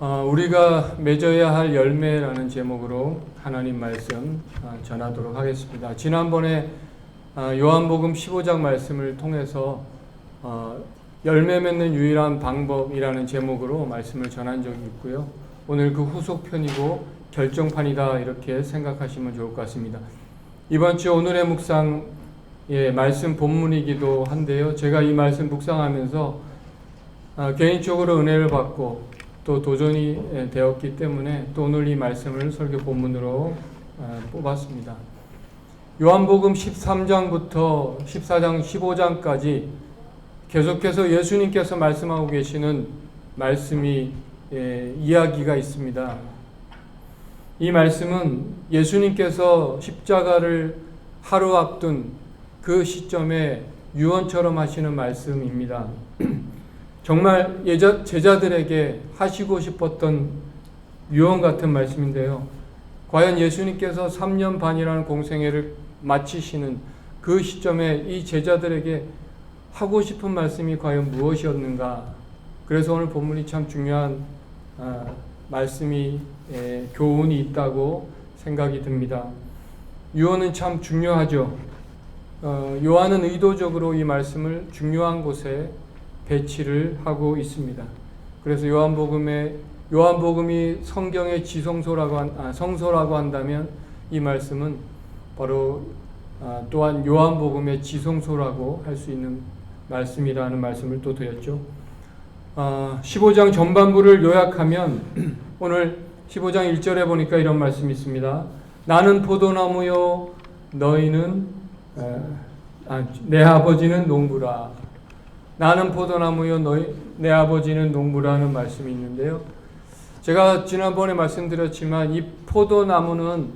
우리가 맺어야 할 열매라는 제목으로 하나님 말씀 전하도록 하겠습니다. 지난번에 요한복음 15장 말씀을 통해서 열매 맺는 유일한 방법이라는 제목으로 말씀을 전한 적이 있고요. 오늘 그 후속편이고 결정판이다 이렇게 생각하시면 좋을 것 같습니다. 이번 주 오늘의 묵상의 말씀 본문이기도 한데요. 제가 이 말씀 묵상하면서 개인적으로 은혜를 받고 또 도전이 되었기 때문에 또 오늘 이 말씀을 설교 본문으로 뽑았습니다. 요한복음 13장부터 14장 15장까지 계속해서 예수님께서 말씀하고 계시는 말씀이 이야기가 있습니다. 이 말씀은 예수님께서 십자가를 하루 앞둔 그 시점에 유언처럼 하시는 말씀입니다. 정말 제자들에게 하시고 싶었던 유언 같은 말씀인데요. 과연 예수님께서 3년 반이라는 공생애를 마치시는 그 시점에 이 제자들에게 하고 싶은 말씀이 과연 무엇이었는가? 그래서 오늘 본문이 참 중요한 말씀이 교훈이 있다고 생각이 듭니다. 유언은 참 중요하죠. 요한은 의도적으로 이 말씀을 중요한 곳에 배치를 하고 있습니다. 그래서 요한복음이 성경의 성서라고 한다면 이 말씀은 바로 또한 요한복음의 지성소라고 할 수 있는 말씀이라는 말씀을 또 드렸죠. 15장 전반부를 요약하면 오늘 15장 1절에 보니까 이런 말씀이 있습니다. 나는 포도나무요 너희는 내 아버지는 농부라. 나는 포도나무요 내 아버지는 농부라는 말씀이 있는데요. 제가 지난번에 말씀드렸지만 이 포도나무는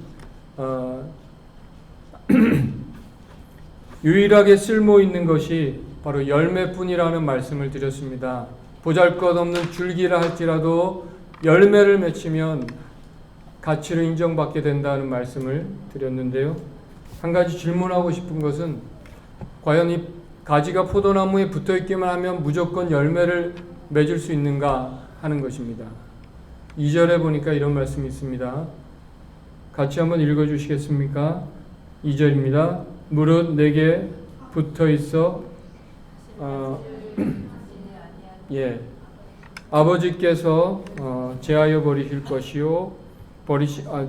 유일하게 쓸모 있는 것이 바로 열매뿐이라는 말씀을 드렸습니다. 보잘것없는 줄기라 할지라도 열매를 맺히면 가치를 인정받게 된다는 말씀을 드렸는데요. 한 가지 질문하고 싶은 것은 과연 이 가지가 포도나무에 붙어있기만 하면 무조건 열매를 맺을 수 있는가 하는 것입니다. 2절에 보니까 이런 말씀이 있습니다. 같이 한번 읽어주시겠습니까? 2절입니다. 무릇 내게 붙어있어 아버지께서 제하여 버리실 것이요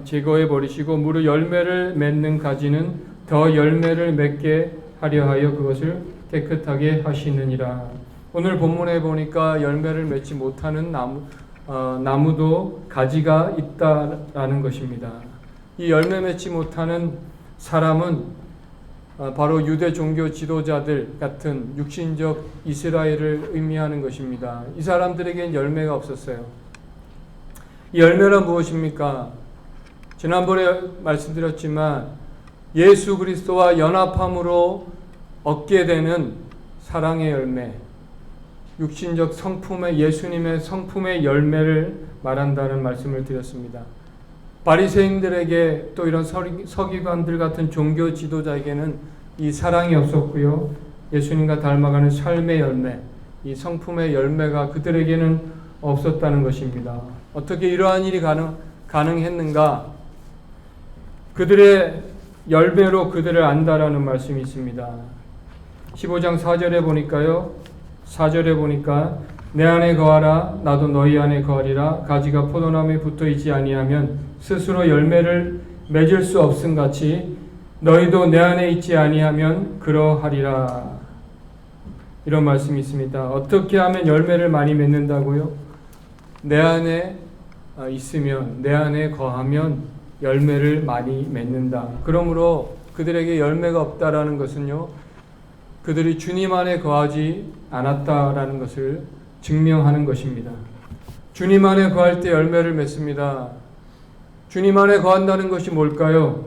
제거해 버리시고 무릇 열매를 맺는 가지는 더 열매를 맺게 하려 하여 그것을 깨끗하게 하시느니라. 오늘 본문에 보니까 열매를 맺지 못하는 나무도 가지가 있다라는 것입니다. 이 열매 맺지 못하는 사람은 바로 유대 종교 지도자들 같은 육신적 이스라엘을 의미하는 것입니다. 이 사람들에게는 열매가 없었어요. 이 열매란 무엇입니까? 지난번에 말씀드렸지만 예수 그리스도와 연합함으로 얻게 되는 사랑의 열매, 육신적 성품의 예수님의 성품의 열매를 말한다는 말씀을 드렸습니다. 바리새인들에게 또 이런 서기관들 같은 종교 지도자에게는 이 사랑이 없었고요. 예수님과 닮아가는 삶의 열매, 이 성품의 열매가 그들에게는 없었다는 것입니다. 어떻게 이러한 일이 가능했는가? 그들의 열매로 그들을 안다라는 말씀이 있습니다. 15장 4절에 보니까요. 4절에 보니까 내 안에 거하라 나도 너희 안에 거하리라. 가지가 포도나무에 붙어있지 아니하면 스스로 열매를 맺을 수 없음같이 너희도 내 안에 있지 아니하면 그러하리라. 이런 말씀이 있습니다. 어떻게 하면 열매를 많이 맺는다고요? 내 안에 있으면, 내 안에 거하면 열매를 많이 맺는다. 그러므로 그들에게 열매가 없다라는 것은요, 그들이 주님 안에 거하지 않았다라는 것을 증명하는 것입니다. 주님 안에 거할 때 열매를 맺습니다. 주님 안에 거한다는 것이 뭘까요?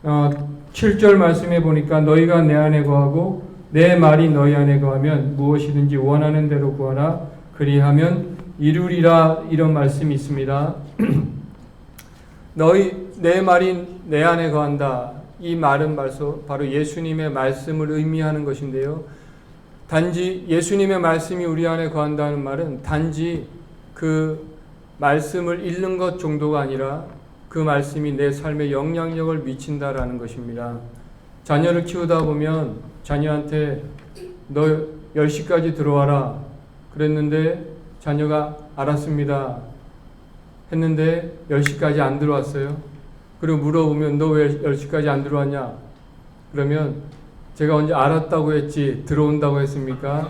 7절 말씀에 보니까 너희가 내 안에 거하고 내 말이 너희 안에 거하면 무엇이든지 원하는 대로 구하라 그리하면 이루리라. 이런 말씀이 있습니다. 내 말이 내 안에 거한다. 이 말은 바로 예수님의 말씀을 의미하는 것인데요. 단지 예수님의 말씀이 우리 안에 거한다는 말은 단지 그 말씀을 읽는 것 정도가 아니라 그 말씀이 내 삶에 영향력을 미친다라는 것입니다. 자녀를 키우다 보면 자녀한테 너 10시까지 들어와라 그랬는데 자녀가 알았습니다 했는데 10시까지 안 들어왔어요. 그리고 물어보면 너 왜 10시까지 안 들어왔냐? 그러면 제가 언제 알았다고 했지 들어온다고 했습니까?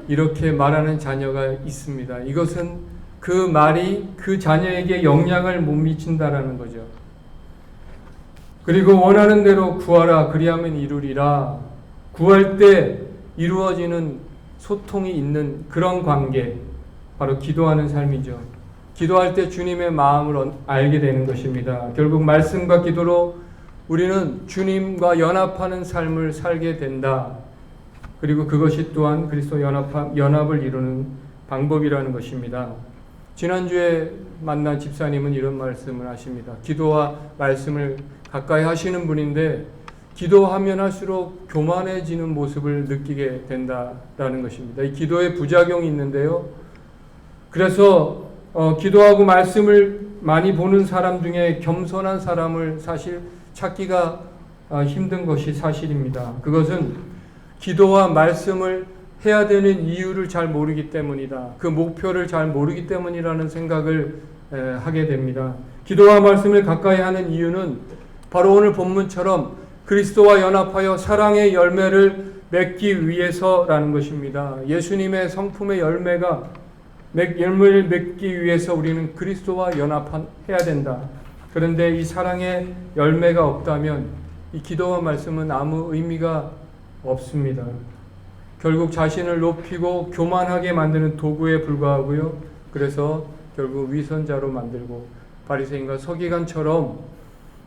이렇게 말하는 자녀가 있습니다. 이것은 그 말이 그 자녀에게 영향을 못 미친다라는 거죠. 그리고 원하는 대로 구하라 그리하면 이루리라. 구할 때 이루어지는 소통이 있는 그런 관계, 바로 기도하는 삶이죠. 기도할 때 주님의 마음을 알게 되는 것입니다. 결국 말씀과 기도로 우리는 주님과 연합하는 삶을 살게 된다. 그리고 그것이 또한 그리스도 연합을 이루는 방법이라는 것입니다. 지난주에 만난 집사님은 이런 말씀을 하십니다. 기도와 말씀을 가까이 하시는 분인데 기도하면 할수록 교만해지는 모습을 느끼게 된다라는 것입니다. 이 기도의 부작용이 있는데요. 그래서 기도하고 말씀을 많이 보는 사람 중에 겸손한 사람을 사실 찾기가 힘든 것이 사실입니다. 그것은 기도와 말씀을 해야 되는 이유를 잘 모르기 때문이다. 그 목표를 잘 모르기 때문이라는 생각을 하게 됩니다. 기도와 말씀을 가까이 하는 이유는 바로 오늘 본문처럼 그리스도와 연합하여 사랑의 열매를 맺기 위해서라는 것입니다. 예수님의 성품의 열매를 맺기 위해서 우리는 그리스도와 연합해야 된다. 그런데 이 사랑의 열매가 없다면 이 기도와 말씀은 아무 의미가 없습니다. 결국 자신을 높이고 교만하게 만드는 도구에 불과하고요. 그래서 결국 위선자로 만들고 바리새인과 서기관처럼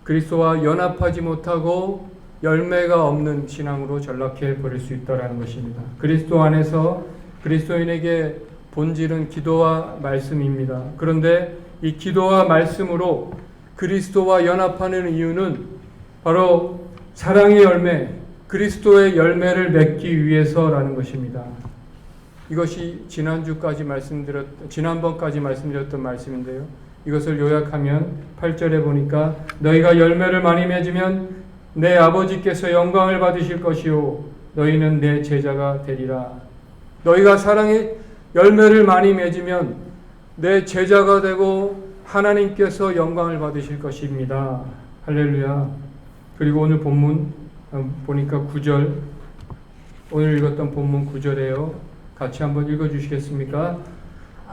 그리스도와 연합하지 못하고 열매가 없는 신앙으로 전락해 버릴 수 있다는 것입니다. 그리스도 안에서 그리스도인에게 본질은 기도와 말씀입니다. 그런데 이 기도와 말씀으로 그리스도와 연합하는 이유는 바로 사랑의 열매, 그리스도의 열매를 맺기 위해서라는 것입니다. 이것이 지난번까지 말씀드렸던 말씀인데요. 이것을 요약하면 8절에 보니까 너희가 열매를 많이 맺으면 내 아버지께서 영광을 받으실 것이요 너희는 내 제자가 되리라. 너희가 사랑의 열매를 많이 맺으면 내 제자가 되고 하나님께서 영광을 받으실 것입니다. 할렐루야. 그리고 오늘 본문 보니까 9절, 오늘 읽었던 본문 9절에요. 같이 한번 읽어주시겠습니까?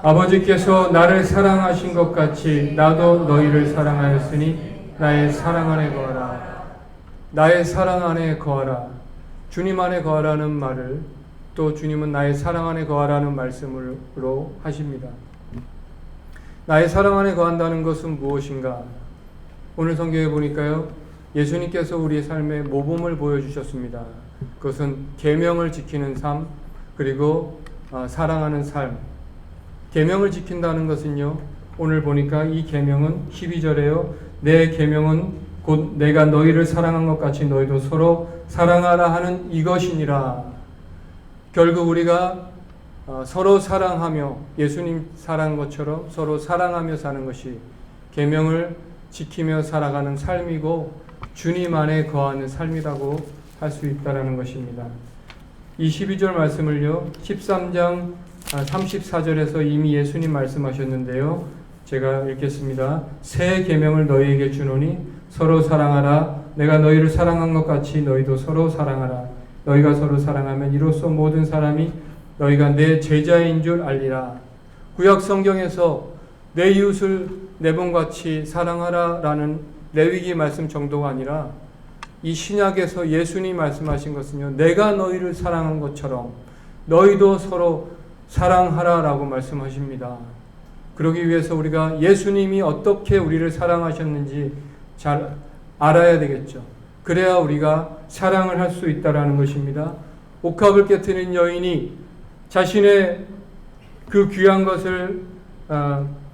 아버지께서 나를 사랑하신 것 같이 나도 너희를 사랑하였으니 나의 사랑 안에 거하라. 나의 사랑 안에 거하라. 주님 안에 거하라는 말을 또 주님은 나의 사랑 안에 거하라는 말씀으로 하십니다. 나의 사랑 안에 거한다는 것은 무엇인가? 오늘 성경에 보니까요. 예수님께서 우리의 삶의 모범을 보여주셨습니다. 그것은 계명을 지키는 삶, 그리고 사랑하는 삶. 계명을 지킨다는 것은요. 오늘 보니까 이 계명은 12절에요. 내 계명은 곧 내가 너희를 사랑한 것 같이 너희도 서로 사랑하라 하는 이것이니라. 결국 우리가 서로 사랑하며 예수님 사랑한 것처럼 서로 사랑하며 사는 것이 계명을 지키며 살아가는 삶이고 주님 안에 거하는 삶이라고 할 수 있다는 것입니다. 이 12절 말씀을요. 13장 34절에서 이미 예수님 말씀하셨는데요. 제가 읽겠습니다. 새 계명을 너희에게 주노니 서로 사랑하라. 내가 너희를 사랑한 것 같이 너희도 서로 사랑하라. 너희가 서로 사랑하면 이로써 모든 사람이 너희가 내 제자인 줄 알리라. 구약 성경에서 내 이웃을 내 몸같이 사랑하라라는 레위기 말씀 정도가 아니라 이 신약에서 예수님 말씀하신 것은요. 내가 너희를 사랑한 것처럼 너희도 서로 사랑하라라고 말씀하십니다. 그러기 위해서 우리가 예수님이 어떻게 우리를 사랑하셨는지 잘 알아야 되겠죠. 그래야 우리가 사랑을 할 수 있다라는 것입니다. 옥합을 깨트린 여인이 자신의 그 귀한 것을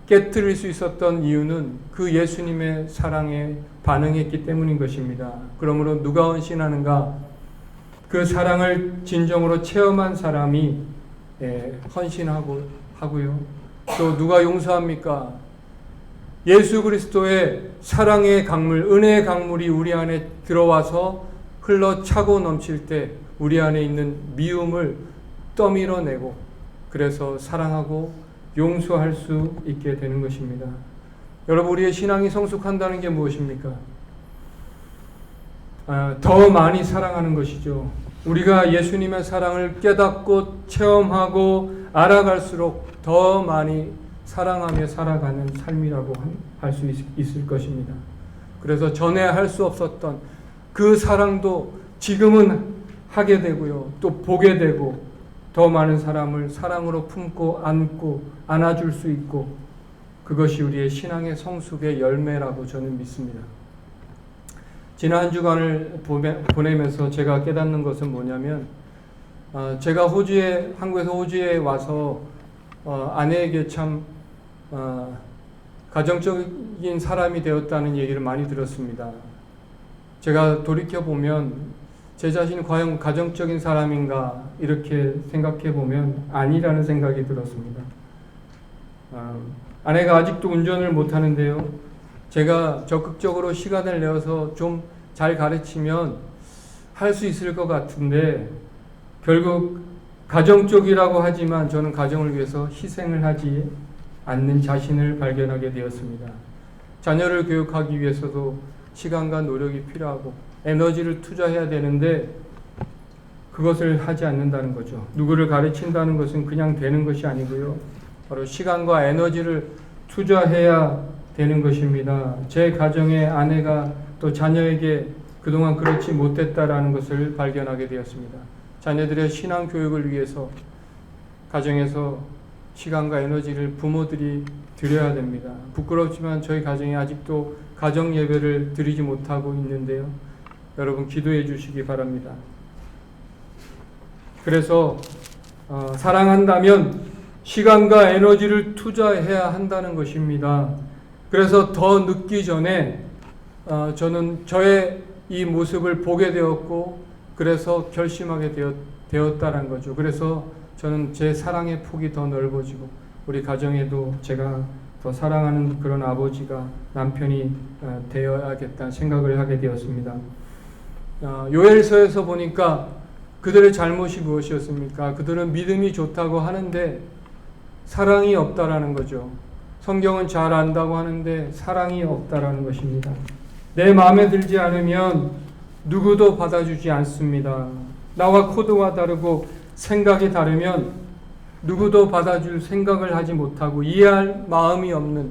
깨트릴 수 있었던 이유는 그 예수님의 사랑에 반응했기 때문인 것입니다. 그러므로 누가 헌신하는가? 그 사랑을 진정으로 체험한 사람이 헌신하고요. 또 누가 용서합니까? 예수 그리스도의 사랑의 강물, 은혜의 강물이 우리 안에 들어와서 흘러 차고 넘칠 때 우리 안에 있는 미움을 떠밀어내고 그래서 사랑하고 용서할 수 있게 되는 것입니다. 여러분, 우리의 신앙이 성숙한다는 게 무엇입니까? 더 많이 사랑하는 것이죠. 우리가 예수님의 사랑을 깨닫고 체험하고 알아갈수록 더 많이 사랑하며 살아가는 삶이라고 할 수 있을 것입니다. 그래서 전에 할 수 없었던 그 사랑도 지금은 하게 되고요. 또 보게 되고 더 많은 사람을 사랑으로 품고 안고 안아줄 수 있고 그것이 우리의 신앙의 성숙의 열매라고 저는 믿습니다. 지난 한 주간을 보내면서 제가 깨닫는 것은 뭐냐면 제가 한국에서 호주에 와서 아내에게 참 가정적인 사람이 되었다는 얘기를 많이 들었습니다. 제가 돌이켜보면 제 자신이 과연 가정적인 사람인가 이렇게 생각해보면 아니라는 생각이 들었습니다. 아내가 아직도 운전을 못하는데요. 제가 적극적으로 시간을 내어서 좀 잘 가르치면 할 수 있을 것 같은데 결국 가정적이라고 하지만 저는 가정을 위해서 희생을 하지 않는 자신을 발견하게 되었습니다. 자녀를 교육하기 위해서도 시간과 노력이 필요하고 에너지를 투자해야 되는데 그것을 하지 않는다는 거죠. 누구를 가르친다는 것은 그냥 되는 것이 아니고요. 바로 시간과 에너지를 투자해야 되는 것입니다. 제 가정의 아내가 또 자녀에게 그동안 그렇지 못했다라는 것을 발견하게 되었습니다. 자녀들의 신앙 교육을 위해서 가정에서 시간과 에너지를 부모들이 드려야 됩니다. 부끄럽지만 저희 가정이 아직도 가정 예배를 드리지 못하고 있는데요. 여러분 기도해 주시기 바랍니다. 그래서 사랑한다면 시간과 에너지를 투자해야 한다는 것입니다. 그래서 더 늦기 전에 저는 저의 이 모습을 보게 되었고 그래서 결심하게 되었다는 거죠. 그래서 저는 제 사랑의 폭이 더 넓어지고 우리 가정에도 제가 더 사랑하는 그런 아버지가 남편이 되어야겠다는 생각을 하게 되었습니다. 요엘서에서 보니까 그들의 잘못이 무엇이었습니까? 그들은 믿음이 좋다고 하는데 사랑이 없다라는 거죠. 성경은 잘 안다고 하는데 사랑이 없다라는 것입니다. 내 마음에 들지 않으면 누구도 받아주지 않습니다. 나와 코드가 다르고 생각이 다르면 누구도 받아줄 생각을 하지 못하고 이해할 마음이 없는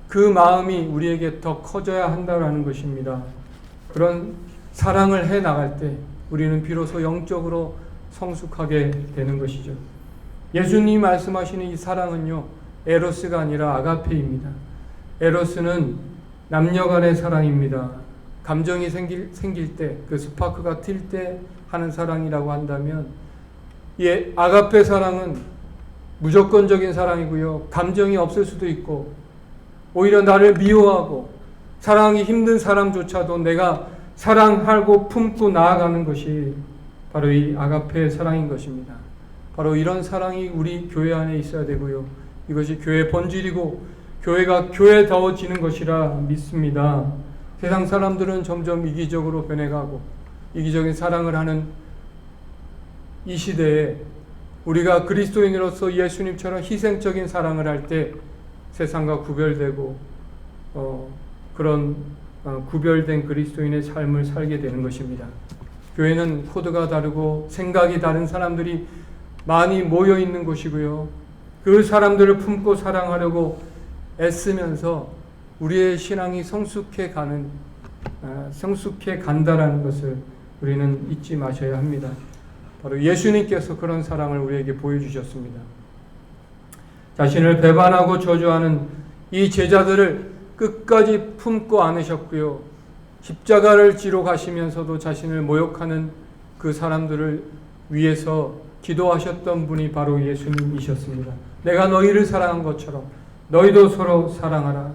그 마음이 우리에게 더 커져야 한다는 것입니다. 그런 사랑을 해 나갈 때 우리는 비로소 영적으로 성숙하게 되는 것이죠. 예수님이 말씀하시는 이 사랑은요, 에로스가 아니라 아가페입니다. 에로스는 남녀 간의 사랑입니다. 감정이 생길 때, 그 스파크가 튈 때 하는 사랑이라고 한다면, 아가페 사랑은 무조건적인 사랑이고요. 감정이 없을 수도 있고, 오히려 나를 미워하고, 사랑하기 힘든 사람조차도 내가 사랑하고 품고 나아가는 것이 바로 이 아가페의 사랑인 것입니다. 바로 이런 사랑이 우리 교회 안에 있어야 되고요. 이것이 교회의 본질이고 교회가 교회다워지는 것이라 믿습니다. 세상 사람들은 점점 이기적으로 변해가고 이기적인 사랑을 하는 이 시대에 우리가 그리스도인으로서 예수님처럼 희생적인 사랑을 할 때 세상과 구별되고 그런 구별된 그리스도인의 삶을 살게 되는 것입니다. 교회는 코드가 다르고 생각이 다른 사람들이 많이 모여 있는 곳이고요. 그 사람들을 품고 사랑하려고 애쓰면서 우리의 신앙이 성숙해 간다라는 것을 우리는 잊지 마셔야 합니다. 바로 예수님께서 그런 사랑을 우리에게 보여주셨습니다. 자신을 배반하고 저주하는 이 제자들을 끝까지 품고 안으셨고요. 십자가를 지러 가시면서도 자신을 모욕하는 그 사람들을 위해서 기도하셨던 분이 바로 예수님이셨습니다. 내가 너희를 사랑한 것처럼 너희도 서로 사랑하라.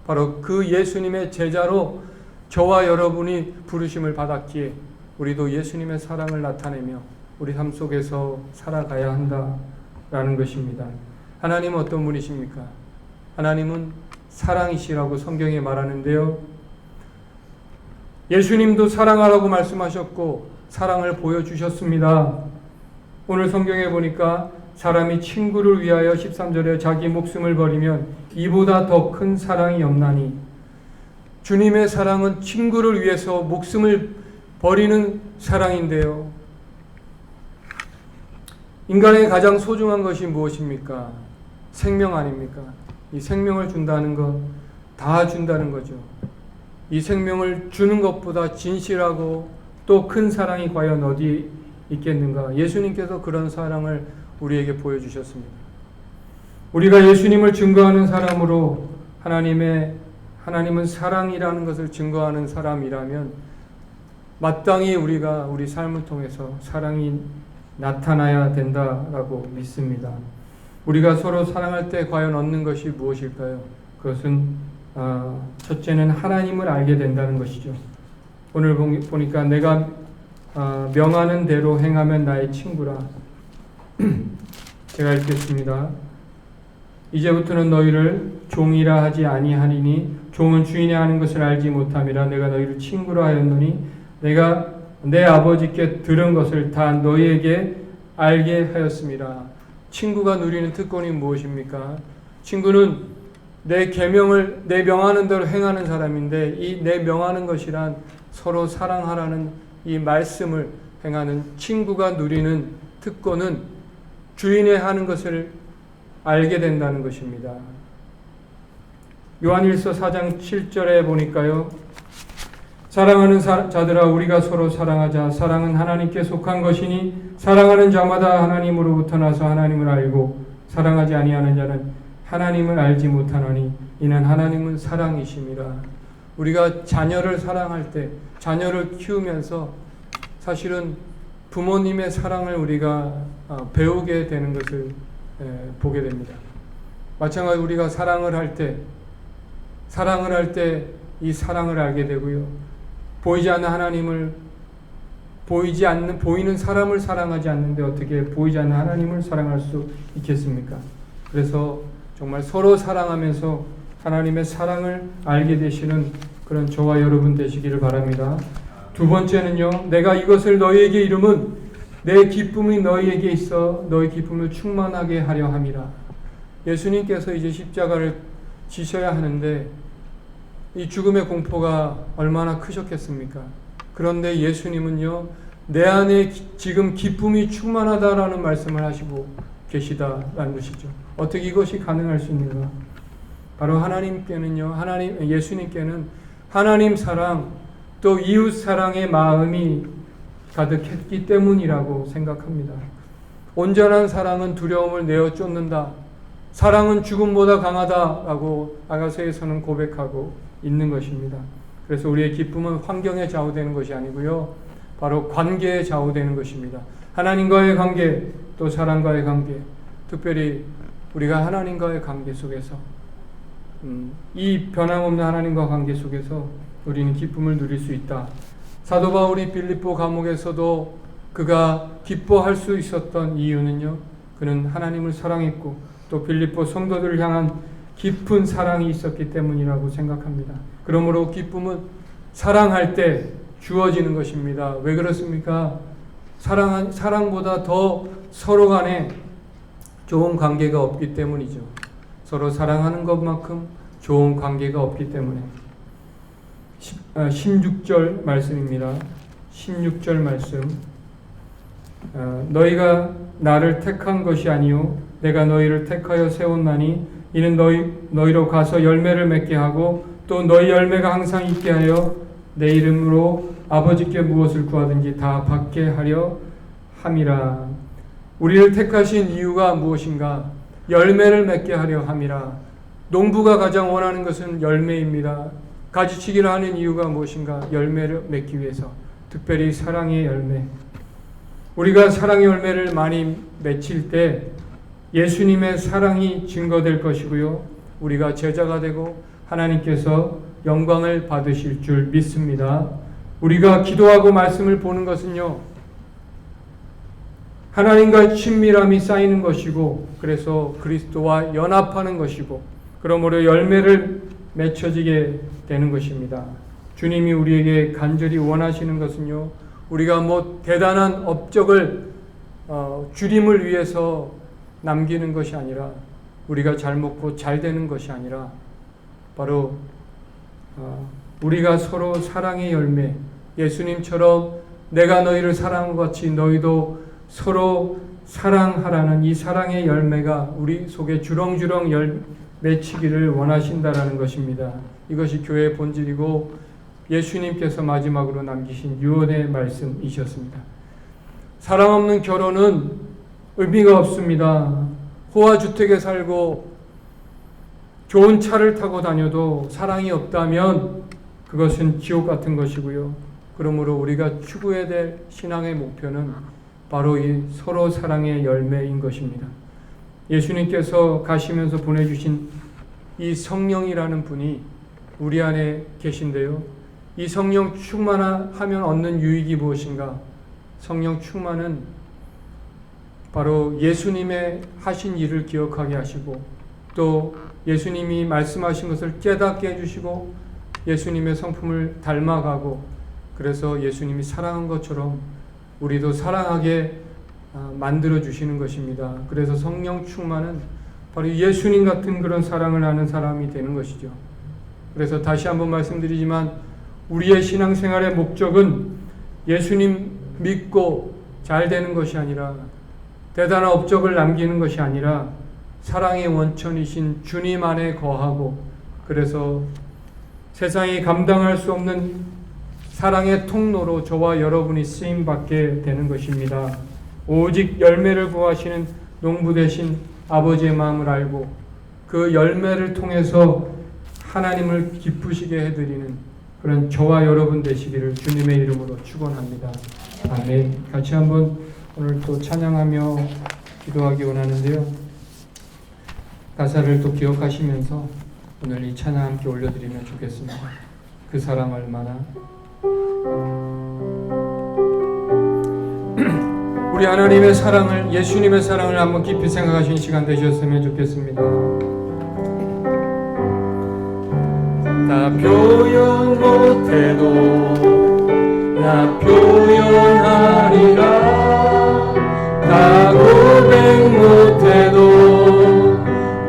바로 그 예수님의 제자로 저와 여러분이 부르심을 받았기에 우리도 예수님의 사랑을 나타내며 우리 삶 속에서 살아가야 한다라는 것입니다. 하나님은 어떤 분이십니까? 하나님은 사랑이시라고 성경에 말하는데요. 예수님도 사랑하라고 말씀하셨고 사랑을 보여주셨습니다. 오늘 성경에 보니까 사람이 친구를 위하여 13절에 자기 목숨을 버리면 이보다 더 큰 사랑이 없나니, 주님의 사랑은 친구를 위해서 목숨을 버리는 사랑인데요. 인간의 가장 소중한 것이 무엇입니까? 생명 아닙니까? 이 생명을 준다는 것, 다 준다는 거죠. 이 생명을 주는 것보다 진실하고 또 큰 사랑이 과연 어디 있겠는가? 예수님께서 그런 사랑을 우리에게 보여주셨습니다. 우리가 예수님을 증거하는 사람으로 하나님은 사랑이라는 것을 증거하는 사람이라면 마땅히 우리가 우리 삶을 통해서 사랑이 나타나야 된다라고 믿습니다. 우리가 서로 사랑할 때 과연 얻는 것이 무엇일까요? 그것은 첫째는 하나님을 알게 된다는 것이죠. 오늘 보니까 내가 명하는 대로 행하면 나의 친구라. 제가 읽겠습니다. 이제부터는 너희를 종이라 하지 아니하리니 종은 주인이 하는 것을 알지 못함이라. 내가 너희를 친구라 하였노니 내가 내 아버지께 들은 것을 다 너희에게 알게 하였습니다. 친구가 누리는 특권이 무엇입니까? 친구는 내 계명을 내 명하는 대로 행하는 사람인데, 이 내 명하는 것이란 서로 사랑하라는 이 말씀을 행하는 친구가 누리는 특권은 주인의 하는 것을 알게 된다는 것입니다. 요한일서 4장 7절에 보니까요. 사랑하는 자들아 우리가 서로 사랑하자. 사랑은 하나님께 속한 것이니 사랑하는 자마다 하나님으로부터 나서 하나님을 알고 사랑하지 아니하는 자는 하나님을 알지 못하나니 이는 하나님은 사랑이심이라. 우리가 자녀를 사랑할 때, 자녀를 키우면서 사실은 부모님의 사랑을 우리가 배우게 되는 것을 보게 됩니다. 마찬가지로 우리가 사랑을 할 때 이 사랑을 알게 되고요. 보이지 않는 하나님을 보이는 사람을 사랑하지 않는데 어떻게 보이지 않는 하나님을 사랑할 수 있겠습니까? 그래서 정말 서로 사랑하면서 하나님의 사랑을 알게 되시는 그런 저와 여러분 되시기를 바랍니다. 두 번째는요. 내가 이것을 너희에게 이름은 내 기쁨이 너희에게 있어 너희 기쁨을 충만하게 하려 함이라. 예수님께서 이제 십자가를 지셔야 하는데 이 죽음의 공포가 얼마나 크셨겠습니까? 그런데 예수님은요. 내 안에 지금 기쁨이 충만하다라는 말씀을 하시고 계시다라는 것이죠. 어떻게 이것이 가능할 수 있는가? 바로 예수님께는 하나님 사랑 또 이웃 사랑의 마음이 가득했기 때문이라고 생각합니다. 온전한 사랑은 두려움을 내어 쫓는다. 사랑은 죽음보다 강하다라고 아가서에서는 고백하고 있는 것입니다. 그래서 우리의 기쁨은 환경에 좌우되는 것이 아니고요. 바로 관계에 좌우되는 것입니다. 하나님과의 관계, 또 사람과의 관계, 특별히 우리가 하나님과의 관계 속에서 이 변함없는 하나님과 관계 속에서 우리는 기쁨을 누릴 수 있다. 사도 바울이 빌립보 감옥에서도 그가 기뻐할 수 있었던 이유는요. 그는 하나님을 사랑했고 또 빌립보 성도들을 향한 깊은 사랑이 있었기 때문이라고 생각합니다. 그러므로 기쁨은 사랑할 때 주어지는 것입니다. 왜 그렇습니까? 사랑보다 더 서로 간에 좋은 관계가 없기 때문이죠. 서로 사랑하는 것만큼 좋은 관계가 없기 때문에. 16절 말씀입니다. 16절 말씀. 너희가 나를 택한 것이 아니요 내가 너희를 택하여 세웠나니 이는 너희로 가서 열매를 맺게 하고 또 너희 열매가 항상 있게 하여 내 이름으로 아버지께 무엇을 구하든지 다 받게 하려 함이라. 우리를 택하신 이유가 무엇인가? 열매를 맺게 하려 함이라. 농부가 가장 원하는 것은 열매입니다. 가지치기를 하는 이유가 무엇인가? 열매를 맺기 위해서. 특별히 사랑의 열매. 우리가 사랑의 열매를 많이 맺힐 때 예수님의 사랑이 증거될 것이고요. 우리가 제자가 되고 하나님께서 영광을 받으실 줄 믿습니다. 우리가 기도하고 말씀을 보는 것은요. 하나님과 친밀함이 쌓이는 것이고 그래서 그리스도와 연합하는 것이고 그러므로 열매를 맺혀지게 되는 것입니다. 주님이 우리에게 간절히 원하시는 것은요, 우리가 뭐 대단한 업적을 주님을 위해서 남기는 것이 아니라, 우리가 잘 먹고 잘 되는 것이 아니라, 바로 우리가 서로 사랑의 열매, 예수님처럼 내가 너희를 사랑한 것 같이 너희도 서로 사랑하라는 이 사랑의 열매가 우리 속에 주렁주렁 맺히기를 원하신다라는 것입니다. 이것이 교회의 본질이고 예수님께서 마지막으로 남기신 유언의 말씀이셨습니다. 사랑 없는 결혼은 의미가 없습니다. 호화주택에 살고 좋은 차를 타고 다녀도 사랑이 없다면 그것은 지옥 같은 것이고요. 그러므로 우리가 추구해야 될 신앙의 목표는 바로 이 서로 사랑의 열매인 것입니다. 예수님께서 가시면서 보내주신 이 성령이라는 분이 우리 안에 계신데요. 이 성령 충만하면 얻는 유익이 무엇인가? 성령 충만은 바로 예수님의 하신 일을 기억하게 하시고, 또 예수님이 말씀하신 것을 깨닫게 해주시고, 예수님의 성품을 닮아가고, 그래서 예수님이 사랑한 것처럼 우리도 사랑하게 만들어 주시는 것입니다. 그래서 성령 충만은 바로 예수님 같은 그런 사랑을 하는 사람이 되는 것이죠. 그래서 다시 한번 말씀드리지만, 우리의 신앙생활의 목적은 예수님 믿고 잘 되는 것이 아니라, 대단한 업적을 남기는 것이 아니라, 사랑의 원천이신 주님 안에 거하고, 그래서 세상이 감당할 수 없는 사랑의 통로로 저와 여러분이 쓰임받게 되는 것입니다. 오직 열매를 구하시는 농부 되신 아버지의 마음을 알고 그 열매를 통해서 하나님을 기쁘시게 해드리는 그런 저와 여러분 되시기를 주님의 이름으로 축원합니다. 아멘. 같이 한번 오늘 또 찬양하며 기도하기 원하는데요. 가사를 또 기억하시면서 오늘 이 찬양 함께 올려드리면 좋겠습니다. 그 사랑 얼마나. 우리 하나님의 사랑을, 예수님의 사랑을 한번 깊이 생각하시는 시간 되셨으면 좋겠습니다. 나 표현 못해도 나 표현하리라. 다 고백 못해도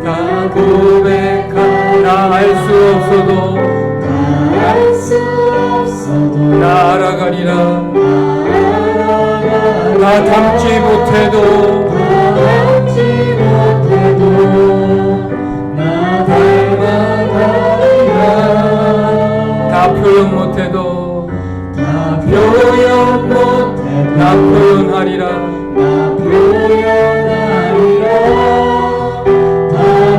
다 고백하라. 알 수 없어도 나 알아가리라. 나 닮지 못해도 나 닮아가리라. 다 표현 못해도 나 표현하리라. 다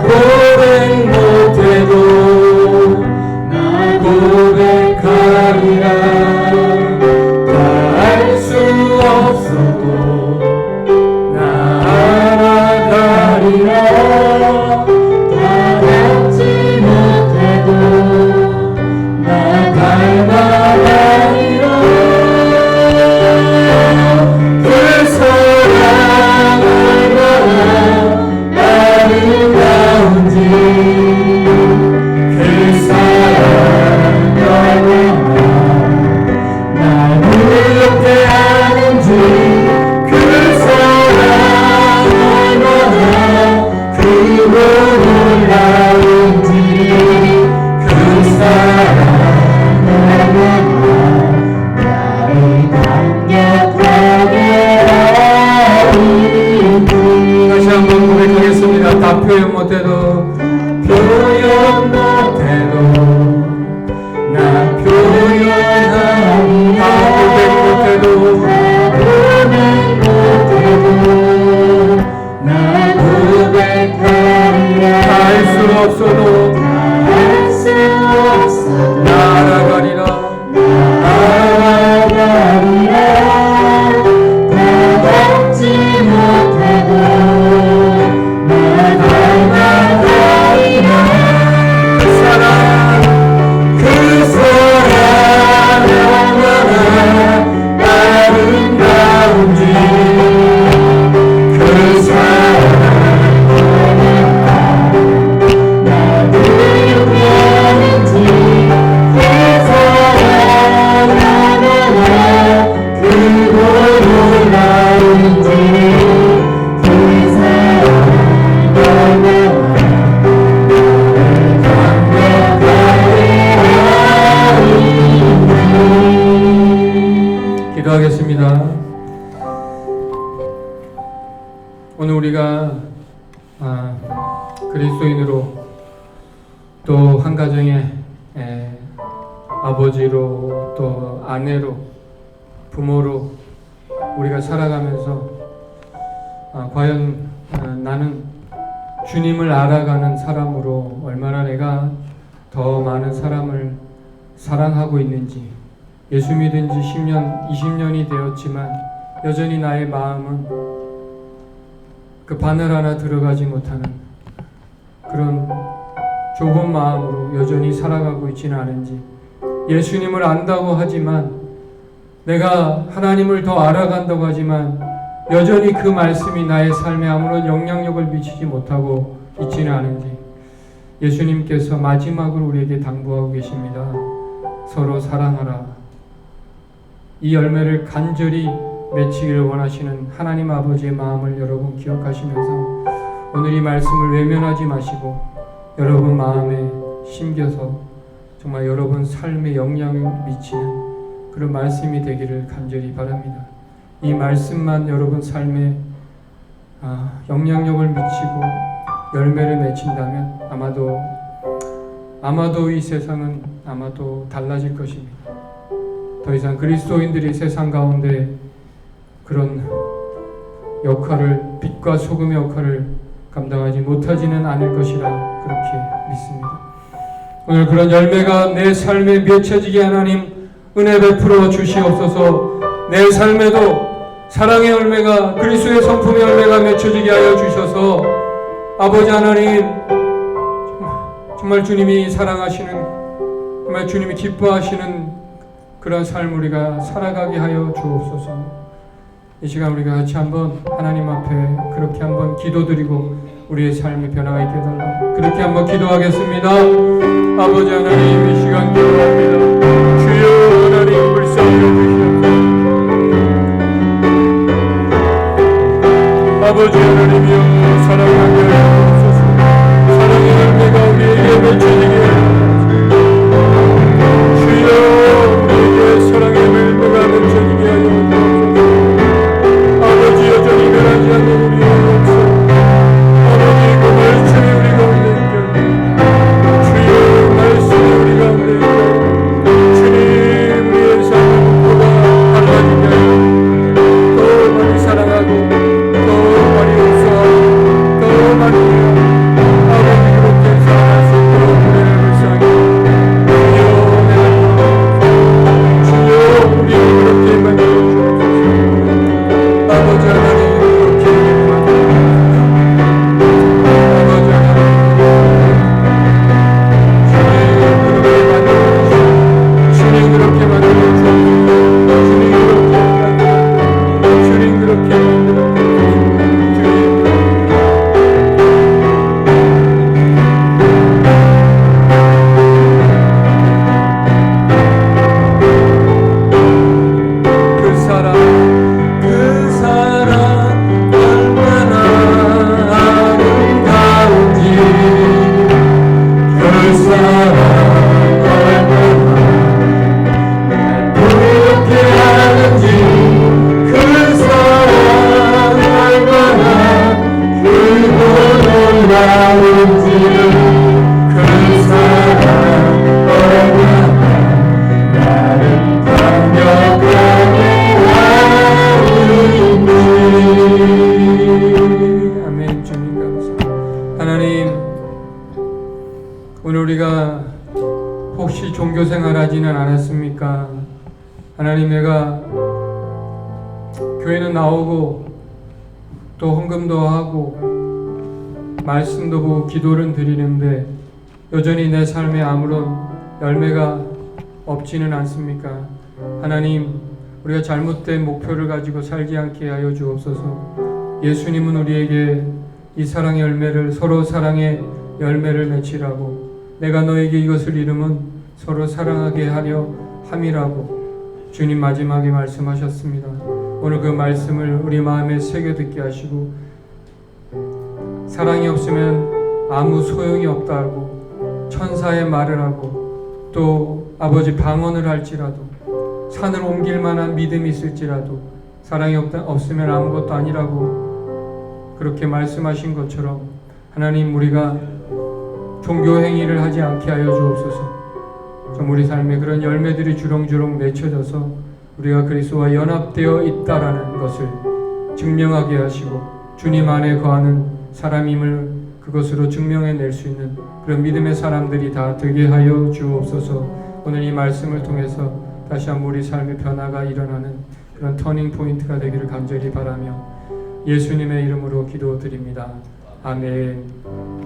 고백 못해도 나 고백하리라. 또 한 가정의 아버지로 또 아내로 부모로 우리가 살아가면서 과연 나는 주님을 알아가는 사람으로 얼마나 내가 더 많은 사람을 사랑하고 있는지, 예수 믿은 지 10년, 20년이 되었지만 여전히 나의 마음은 그 바늘 하나 들어가지 못하는 그런 좁은 마음으로 여전히 살아가고 있지는 않은지, 예수님을 안다고 하지만 내가 하나님을 더 알아간다고 하지만 여전히 그 말씀이 나의 삶에 아무런 영향력을 미치지 못하고 있지는 않은지, 예수님께서 마지막으로 우리에게 당부하고 계십니다. 서로 사랑하라. 이 열매를 간절히 맺히기를 원하시는 하나님 아버지의 마음을 여러분 기억하시면서 오늘 이 말씀을 외면하지 마시고 여러분 마음에 심겨서 정말 여러분 삶에 영향을 미치는 그런 말씀이 되기를 간절히 바랍니다. 이 말씀만 여러분 삶에 영향력을 미치고 열매를 맺힌다면 아마도 이 세상은 아마도 달라질 것입니다. 더 이상 그리스도인들이 세상 가운데 그런 역할을, 빛과 소금의 역할을 감당하지 못하지는 않을 것이라 그렇게 믿습니다. 오늘 그런 열매가 내 삶에 맺혀지게 하나님 은혜 베풀어 주시옵소서. 내 삶에도 사랑의 열매가, 그리스도의 성품의 열매가 맺혀지게 하여 주셔서 아버지 하나님, 정말 주님이 사랑하시는, 정말 주님이 기뻐하시는 그런 삶을 우리가 살아가게 하여 주옵소서. 이 시간 우리가 같이 한번 하나님 앞에 그렇게 한번 기도드리고 우리의 삶의 변화가 있게 해달라고 그렇게 한번 기도하겠습니다. 아버지 하나님, 이 시간 기도합니다. 주여 하나님, 불쌍히 여기시옵소서. 아버지 하나님이여, 사랑하게 하옵소서. 사랑의 열매가 우리에게 맺혀지게 하옵소서. 주여, 우리에게 사랑의 열매가 맺혀지게 하여 주옵소서. 아버지, 여전히 변하지 않는 우리의 역사, 아버지 그 말씀이 우리 가운데 있게, 주여 말씀이 우리 가운데 있게, 주님 우리의 삶을 무엇보다 달라지게 하여 더 많이 사랑하고 더 많이 용서하고 더 많이 아버지 그렇게 살아갈 수 있도록 은혜를 불쌍히 주여 우리를 그렇게 만들어 주옵소서. 아버지 하나님, 그렇게 만들어 아버지 하나님, 주님 그렇게 만들어 주옵소서. 주님 그렇게 만들어 종교생활하지는 않았습니까? 하나님, 내가 교회는 나오고 또 헌금도 하고 말씀도 보고 기도를 드리는데 여전히 내 삶에 아무런 열매가 없지는 않습니까? 하나님, 우리가 잘못된 목표를 가지고 살지 않게 하여 주옵소서. 예수님은 우리에게 이 사랑의 열매를, 서로 사랑의 열매를 맺히라고, 내가 너에게 이것을 이루면 서로 사랑하게 하려 함이라고 주님 마지막에 말씀하셨습니다. 오늘 그 말씀을 우리 마음에 새겨 듣게 하시고, 사랑이 없으면 아무 소용이 없다고 천사의 말을 하고, 또 아버지 방언을 할지라도, 산을 옮길 만한 믿음이 있을지라도 사랑이 없으면 아무것도 아니라고 그렇게 말씀하신 것처럼, 하나님, 우리가 종교 행위를 하지 않게 하여 주옵소서. 좀 우리 삶에 그런 열매들이 주렁주렁 맺혀져서 우리가 그리스도와 연합되어 있다라는 것을 증명하게 하시고 주님 안에 거하는 사람임을 그것으로 증명해낼 수 있는 그런 믿음의 사람들이 다 되게 하여 주옵소서. 오늘 이 말씀을 통해서 다시 한번 우리 삶의 변화가 일어나는 그런 터닝 포인트가 되기를 간절히 바라며 예수님의 이름으로 기도드립니다. 아멘.